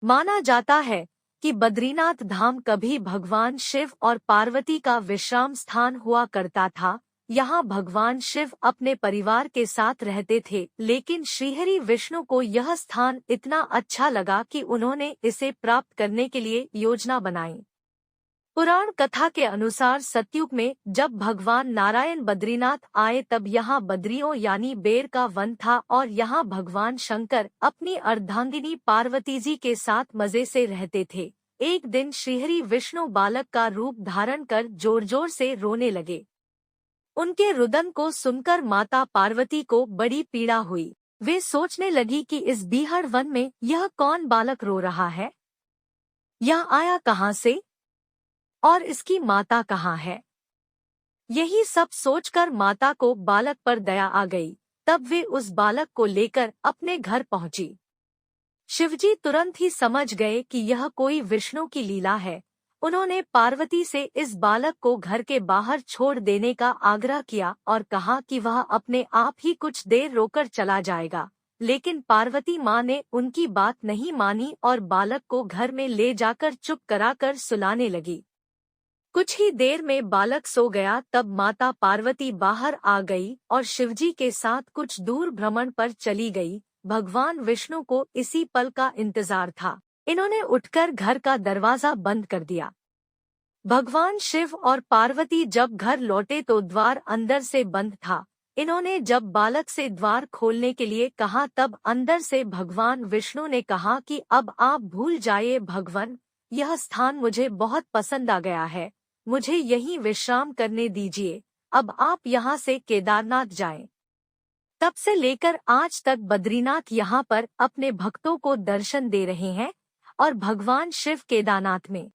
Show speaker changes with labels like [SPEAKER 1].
[SPEAKER 1] माना जाता है कि बद्रीनाथ धाम कभी भगवान शिव और पार्वती का विश्राम स्थान हुआ करता था। यहाँ भगवान शिव अपने परिवार के साथ रहते थे, लेकिन श्रीहरि विष्णु को यह स्थान इतना अच्छा लगा कि उन्होंने इसे प्राप्त करने के लिए योजना बनाई। पुराण कथा के अनुसार सतयुग में जब भगवान नारायण बद्रीनाथ आए तब यहाँ बद्रियों यानी बेर का वन था और यहाँ भगवान शंकर अपनी अर्धांगिनी पार्वती जी के साथ मजे से रहते थे। एक दिन श्रीहरि विष्णु बालक का रूप धारण कर जोर जोर से रोने लगे। उनके रुदन को सुनकर माता पार्वती को बड़ी पीड़ा हुई। वे सोचने लगी कि इस बीहड़ वन में यह कौन बालक रो रहा है, यह आया कहाँ से और इसकी माता कहाँ है। यही सब सोचकर माता को बालक पर दया आ गई। तब वे उस बालक को लेकर अपने घर पहुंची। शिवजी तुरंत ही समझ गए कि यह कोई विष्णु की लीला है। उन्होंने पार्वती से इस बालक को घर के बाहर छोड़ देने का आग्रह किया और कहा कि वह अपने आप ही कुछ देर रोकर चला जाएगा, लेकिन पार्वती माँ ने उनकी बात नहीं मानी और बालक को घर में ले जाकर चुप कराकर सुलाने लगी। कुछ ही देर में बालक सो गया। तब माता पार्वती बाहर आ गई और शिवजी के साथ कुछ दूर भ्रमण पर चली गई। भगवान विष्णु को इसी पल का इंतजार था। इन्होंने उठकर घर का दरवाजा बंद कर दिया। भगवान शिव और पार्वती जब घर लौटे तो द्वार अंदर से बंद था। इन्होंने जब बालक से द्वार खोलने के लिए कहा तब अंदर से भगवान विष्णु ने कहा कि अब आप भूल जाइए भगवान, यह स्थान मुझे बहुत पसंद आ गया है, मुझे यहीं विश्राम करने दीजिए। अब आप यहाँ से केदारनाथ जाएं। तब से लेकर आज तक बद्रीनाथ यहाँ पर अपने भक्तों को दर्शन दे रहे हैं और भगवान शिव केदारनाथ में